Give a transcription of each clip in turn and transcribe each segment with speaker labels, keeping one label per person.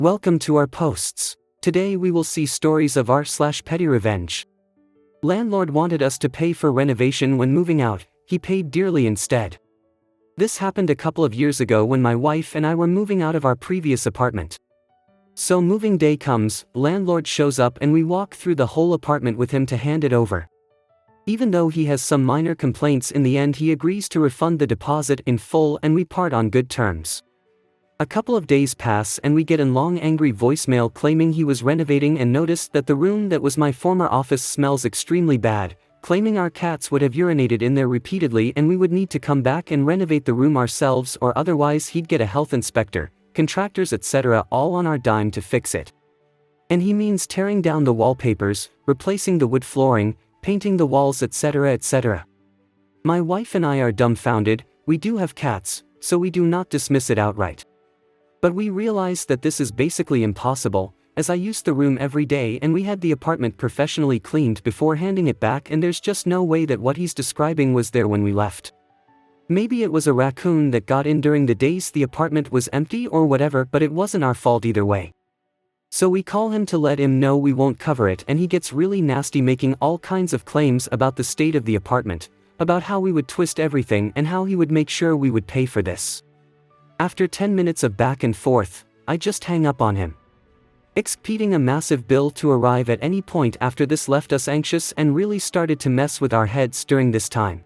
Speaker 1: Welcome to our posts. Today we will see stories of r/Pettyrevenge. Landlord wanted us to pay for renovation when moving out, he paid dearly instead. This happened a couple of years ago when my wife and I were moving out of our previous apartment. So moving day comes, landlord shows up and we walk through the whole apartment with him to hand it over. Even though he has some minor complaints, in the end he agrees to refund the deposit in full and we part on good terms. A couple of days pass and we get a long angry voicemail claiming he was renovating and noticed that the room that was my former office smells extremely bad, claiming our cats would have urinated in there repeatedly and we would need to come back and renovate the room ourselves, or otherwise he'd get a health inspector, contractors etc. all on our dime to fix it. And he means tearing down the wallpapers, replacing the wood flooring, painting the walls etc. etc. My wife and I are dumbfounded. We do have cats, so we do not dismiss it outright. But we realize that this is basically impossible, as I use the room every day and we had the apartment professionally cleaned before handing it back, and there's just no way that what he's describing was there when we left. Maybe it was a raccoon that got in during the days the apartment was empty or whatever, but it wasn't our fault either way. So we call him to let him know we won't cover it, and he gets really nasty, making all kinds of claims about the state of the apartment, about how we would twist everything and how he would make sure we would pay for this. After 10 minutes of back and forth, I just hang up on him. Expecting a massive bill to arrive at any point after this left us anxious and really started to mess with our heads during this time.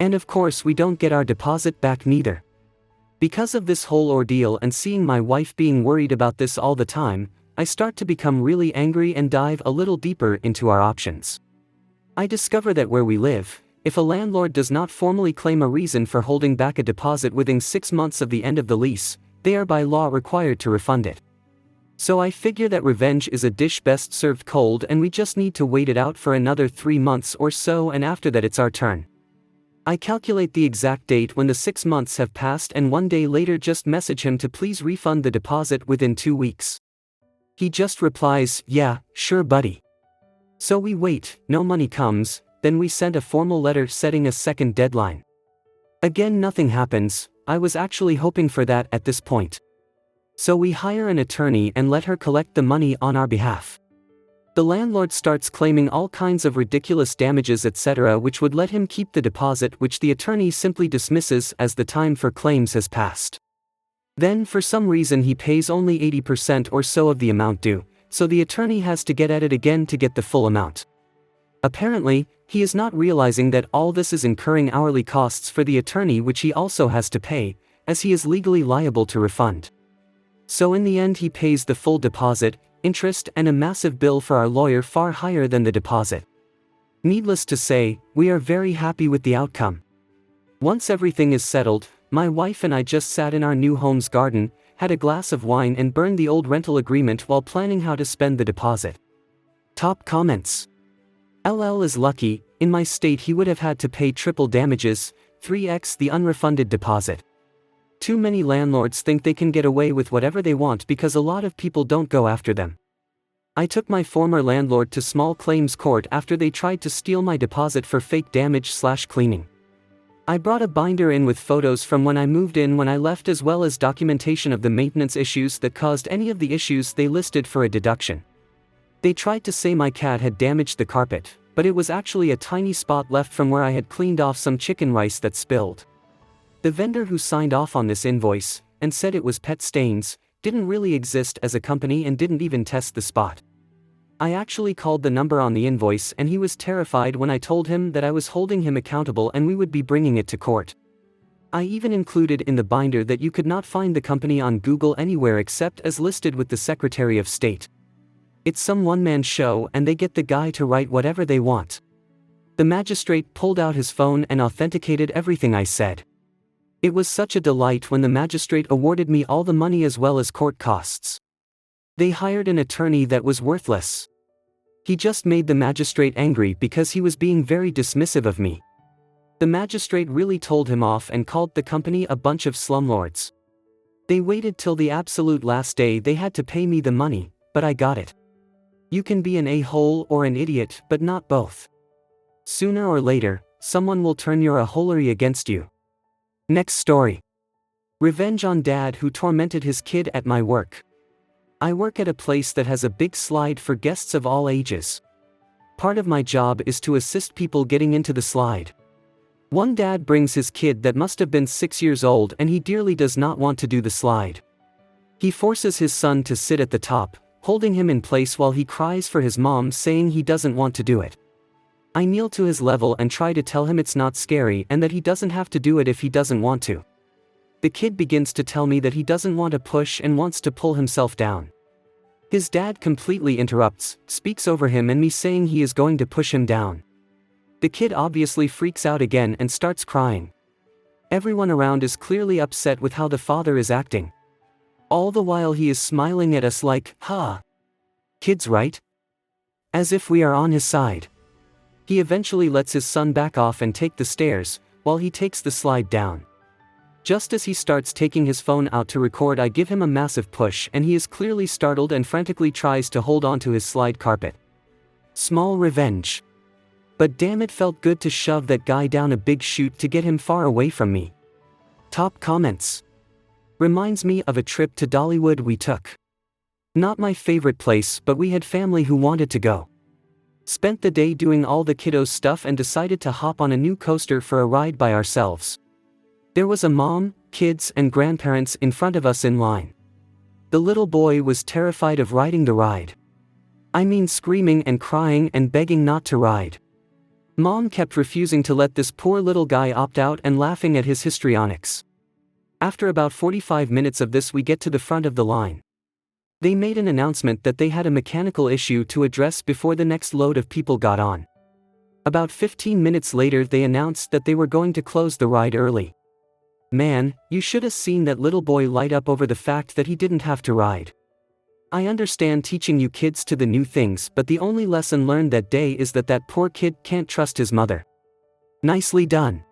Speaker 1: And of course we don't get our deposit back neither. Because of this whole ordeal and seeing my wife being worried about this all the time, I start to become really angry and dive a little deeper into our options. I discover that where we live, if a landlord does not formally claim a reason for holding back a deposit within 6 months of the end of the lease, they are by law required to refund it. So I figure that revenge is a dish best served cold, and we just need to wait it out for another 3 months or so, and after that it's our turn. I calculate the exact date when the 6 months have passed, and 1 day later just message him to please refund the deposit within 2 weeks. He just replies, "Yeah, sure buddy." So we wait, no money comes. Then we sent a formal letter setting a second deadline. Again nothing happens. I was actually hoping for that at this point. So we hire an attorney and let her collect the money on our behalf. The landlord starts claiming all kinds of ridiculous damages etc., which would let him keep the deposit, which the attorney simply dismisses as the time for claims has passed. Then for some reason he pays only 80% or so of the amount due, so the attorney has to get at it again to get the full amount. Apparently, he is not realizing that all this is incurring hourly costs for the attorney, which he also has to pay, as he is legally liable to refund. So in the end he pays the full deposit, interest and a massive bill for our lawyer far higher than the deposit. Needless to say, we are very happy with the outcome. Once everything is settled, my wife and I just sat in our new home's garden, had a glass of wine and burned the old rental agreement while planning how to spend the deposit. Top comments. LL is lucky. In my state he would have had to pay triple damages, 3x the unrefunded deposit. Too many landlords think they can get away with whatever they want because a lot of people don't go after them. I took my former landlord to small claims court after they tried to steal my deposit for fake damage/cleaning. I brought a binder in with photos from when I moved in, when I left, as well as documentation of the maintenance issues that caused any of the issues they listed for a deduction. They tried to say my cat had damaged the carpet, but it was actually a tiny spot left from where I had cleaned off some chicken rice that spilled. The vendor who signed off on this invoice, and said it was pet stains, didn't really exist as a company and didn't even test the spot. I actually called the number on the invoice and he was terrified when I told him that I was holding him accountable and we would be bringing it to court. I even included in the binder that you could not find the company on Google anywhere except as listed with the Secretary of State. It's some one-man show and they get the guy to write whatever they want. The magistrate pulled out his phone and authenticated everything I said. It was such a delight when the magistrate awarded me all the money as well as court costs. They hired an attorney that was worthless. He just made the magistrate angry because he was being very dismissive of me. The magistrate really told him off and called the company a bunch of slumlords. They waited till the absolute last day they had to pay me the money, but I got it. You can be an a-hole or an idiot, but not both. Sooner or later, someone will turn your a-holery against you. Next story. Revenge on dad who tormented his kid at my work. I work at a place that has a big slide for guests of all ages. Part of my job is to assist people getting into the slide. One dad brings his kid that must have been 6 years old and he dearly does not want to do the slide. He forces his son to sit at the top, holding him in place while he cries for his mom, saying he doesn't want to do it. I kneel to his level and try to tell him it's not scary and that he doesn't have to do it if he doesn't want to. The kid begins to tell me that he doesn't want to push and wants to pull himself down. His dad completely interrupts, speaks over him and me, saying he is going to push him down. The kid obviously freaks out again and starts crying. Everyone around is clearly upset with how the father is acting. All the while he is smiling at us like, "Ha! Kid's right?" As if we are on his side. He eventually lets his son back off and take the stairs, while he takes the slide down. Just as he starts taking his phone out to record, I give him a massive push and he is clearly startled and frantically tries to hold onto his slide carpet. Small revenge. But damn, it felt good to shove that guy down a big chute to get him far away from me. Top comments. Reminds me of a trip to Dollywood we took. Not my favorite place, but we had family who wanted to go. Spent the day doing all the kiddos stuff and decided to hop on a new coaster for a ride by ourselves. There was a mom, kids and grandparents in front of us in line. The little boy was terrified of riding the ride. I mean, screaming and crying and begging not to ride. Mom kept refusing to let this poor little guy opt out and laughing at his histrionics. After about 45 minutes of this, we get to the front of the line. They made an announcement that they had a mechanical issue to address before the next load of people got on. About 15 minutes later they announced that they were going to close the ride early. Man, you should have seen that little boy light up over the fact that he didn't have to ride. I understand teaching you kids to the new things, but the only lesson learned that day is that that poor kid can't trust his mother. Nicely done.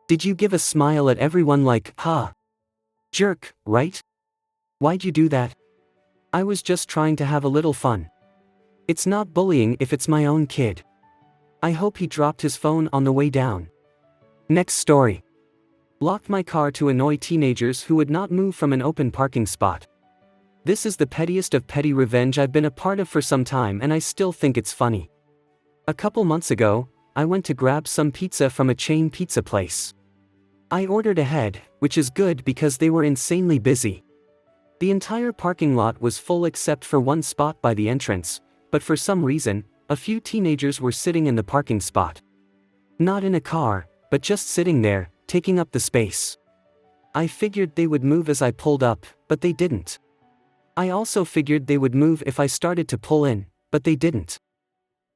Speaker 1: Did you give a smile at everyone like, "Ha! Jerk, right? Why'd you do that?" I was just trying to have a little fun. It's not bullying if it's my own kid. I hope he dropped his phone on the way down. Next story. Locked my car to annoy teenagers who would not move from an open parking spot. This is the pettiest of petty revenge I've been a part of for some time, and I still think it's funny. A couple months ago, I went to grab some pizza from a chain pizza place. I ordered ahead, which is good because they were insanely busy. The entire parking lot was full except for one spot by the entrance, but for some reason, a few teenagers were sitting in the parking spot. Not in a car, but just sitting there, taking up the space. I figured they would move as I pulled up, but they didn't. I also figured they would move if I started to pull in, but they didn't.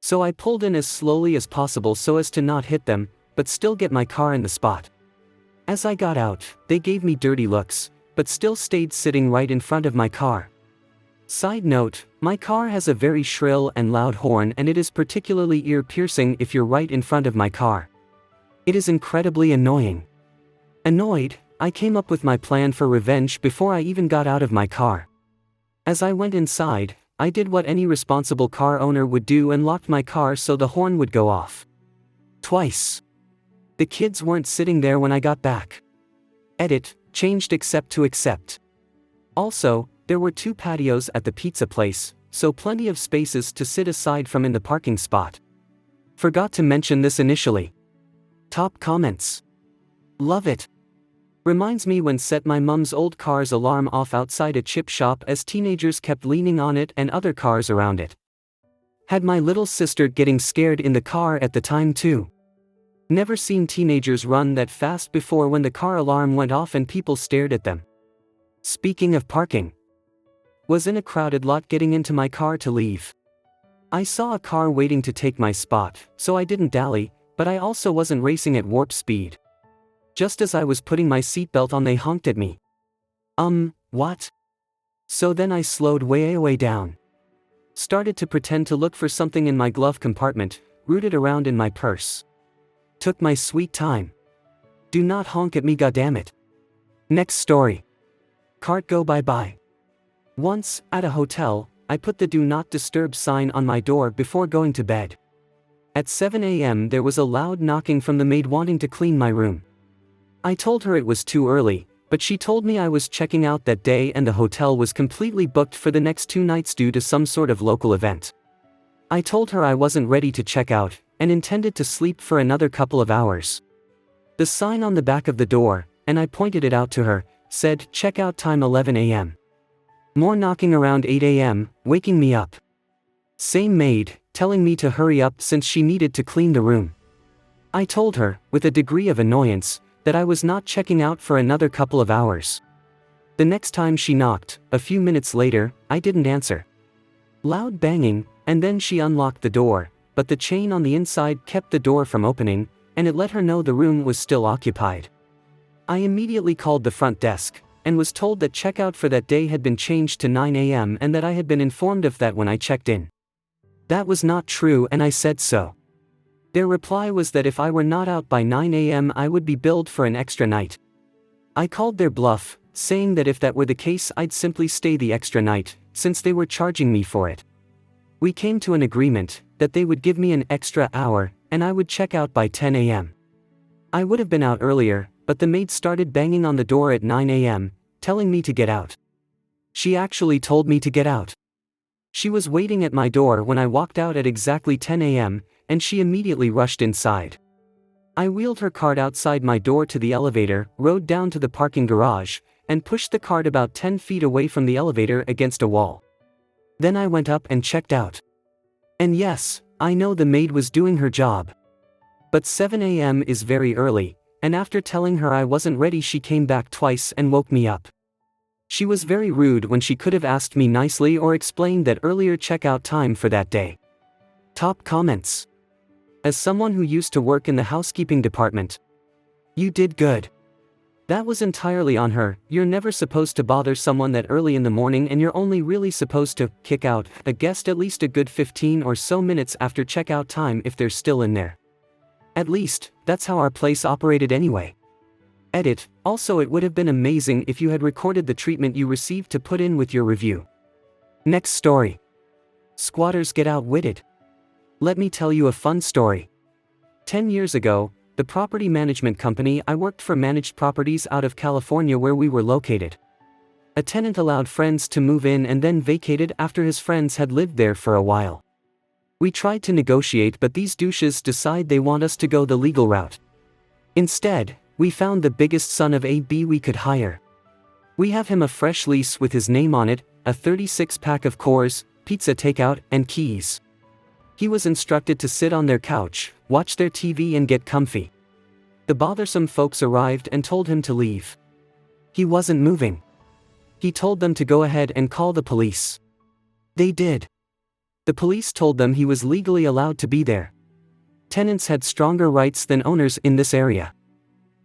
Speaker 1: So I pulled in as slowly as possible so as to not hit them, but still get my car in the spot. As I got out, they gave me dirty looks, but still stayed sitting right in front of my car. Side note, my car has a very shrill and loud horn, and it is particularly ear-piercing if you're right in front of my car. It is incredibly annoying. Annoyed, I came up with my plan for revenge before I even got out of my car. As I went inside, I did what any responsible car owner would do and locked my car so the horn would go off. Twice. The kids weren't sitting there when I got back. Edit, changed accept to accept. Also, there were 2 patios at the pizza place, so plenty of spaces to sit aside from in the parking spot. Forgot to mention this initially. Top comments. Love it. Reminds me when set my mum's old car's alarm off outside a chip shop as teenagers kept leaning on it and other cars around it. Had my little sister getting scared in the car at the time too. Never seen teenagers run that fast before when the car alarm went off and people stared at them. Speaking of parking. Was in a crowded lot getting into my car to leave. I saw a car waiting to take my spot, so I didn't dally, but I also wasn't racing at warp speed. Just as I was putting my seatbelt on, they honked at me. What? So then I slowed way down. Started to pretend to look for something in my glove compartment, rooted around in my purse. Took my sweet time. Do not honk at me, goddammit. Next story. Cart go bye-bye. Once, at a hotel, I put the do not disturb sign on my door before going to bed. At 7 a.m. there was a loud knocking from the maid wanting to clean my room. I told her it was too early, But she told me I was checking out that day and the hotel was completely booked for the next 2 nights due to some sort of local event. I told her I wasn't ready to check out, and intended to sleep for another couple of hours. The sign on the back of the door, and I pointed it out to her, said checkout time 11 a.m. More knocking around 8 a.m., waking me up. Same maid, telling me to hurry up since she needed to clean the room. I told her, with a degree of annoyance, that I was not checking out for another couple of hours. The next time she knocked, a few minutes later, I didn't answer. Loud banging, and then she unlocked the door, but the chain on the inside kept the door from opening, and it let her know the room was still occupied. I immediately called the front desk, and was told that checkout for that day had been changed to 9 a.m. and that I had been informed of that when I checked in. That was not true and I said so. Their reply was that if I were not out by 9 a.m. I would be billed for an extra night. I called their bluff, saying that if that were the case I'd simply stay the extra night, since they were charging me for it. We came to an agreement, that they would give me an extra hour, and I would check out by 10 a.m. I would have been out earlier, but the maid started banging on the door at 9 a.m., telling me to get out. She actually told me to get out. She was waiting at my door when I walked out at exactly 10 a.m., and she immediately rushed inside. I wheeled her cart outside my door to the elevator, rode down to the parking garage, and pushed the cart about 10 feet away from the elevator against a wall. Then I went up and checked out. And yes, I know the maid was doing her job. But 7 a.m. is very early, and after telling her I wasn't ready she came back twice and woke me up. She was very rude when she could have asked me nicely or explained that earlier checkout time for that day. Top comments. As someone who used to work in the housekeeping department, you did good. That was entirely on her. You're never supposed to bother someone that early in the morning, and you're only really supposed to kick out a guest at least a good 15 or so minutes after checkout time if they're still in there. At least, that's how our place operated anyway. Edit. Also, it would have been amazing if you had recorded the treatment you received to put in with your review. Next story. Squatters get outwitted. Let me tell you a fun story. 10 years ago, the property management company I worked for managed properties out of California where we were located. A tenant allowed friends to move in and then vacated after his friends had lived there for a while. We tried to negotiate, but these douches decide they want us to go the legal route. Instead, we found the biggest son of a b we could hire. We have him a fresh lease with his name on it, a 36-pack of Coors, pizza takeout, and keys. He was instructed to sit on their couch, watch their TV and get comfy. The bothersome folks arrived and told him to leave. He wasn't moving. He told them to go ahead and call the police. They did. The police told them he was legally allowed to be there. Tenants had stronger rights than owners in this area.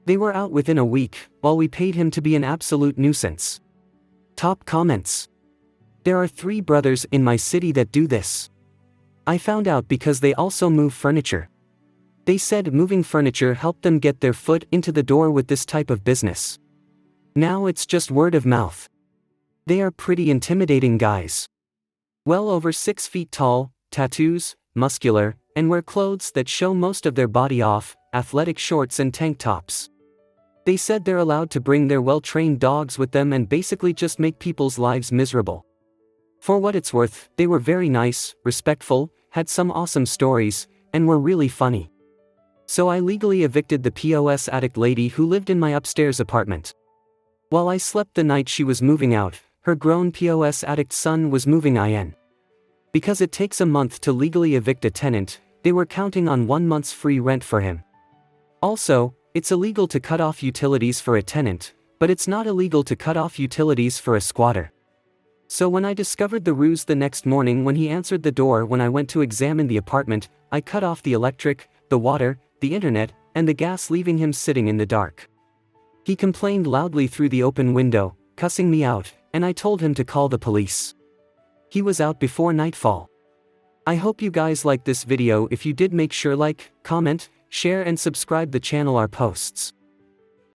Speaker 1: They were out within a week, while we paid him to be an absolute nuisance. Top comments. There are 3 brothers in my city that do this. I found out because they also move furniture. They said moving furniture helped them get their foot into the door with this type of business. Now it's just word of mouth. They are pretty intimidating guys. Well over 6 feet tall, tattoos, muscular, and wear clothes that show most of their body off, athletic shorts and tank tops. They said they're allowed to bring their well-trained dogs with them and basically just make people's lives miserable. For what it's worth, they were very nice, respectful, had some awesome stories, and were really funny. So I legally evicted the POS addict lady who lived in my upstairs apartment. While I slept the night she was moving out, her grown POS addict son was moving in. Because it takes a month to legally evict a tenant, they were counting on 1 month's free rent for him. Also, it's illegal to cut off utilities for a tenant, but it's not illegal to cut off utilities for a squatter. So when I discovered the ruse the next morning when he answered the door when I went to examine the apartment, I cut off the electric, the water, the internet, and the gas, leaving him sitting in the dark. He complained loudly through the open window, cussing me out, and I told him to call the police. He was out before nightfall. I hope you guys liked this video. If you did, make sure like, comment, share and subscribe the channel our posts.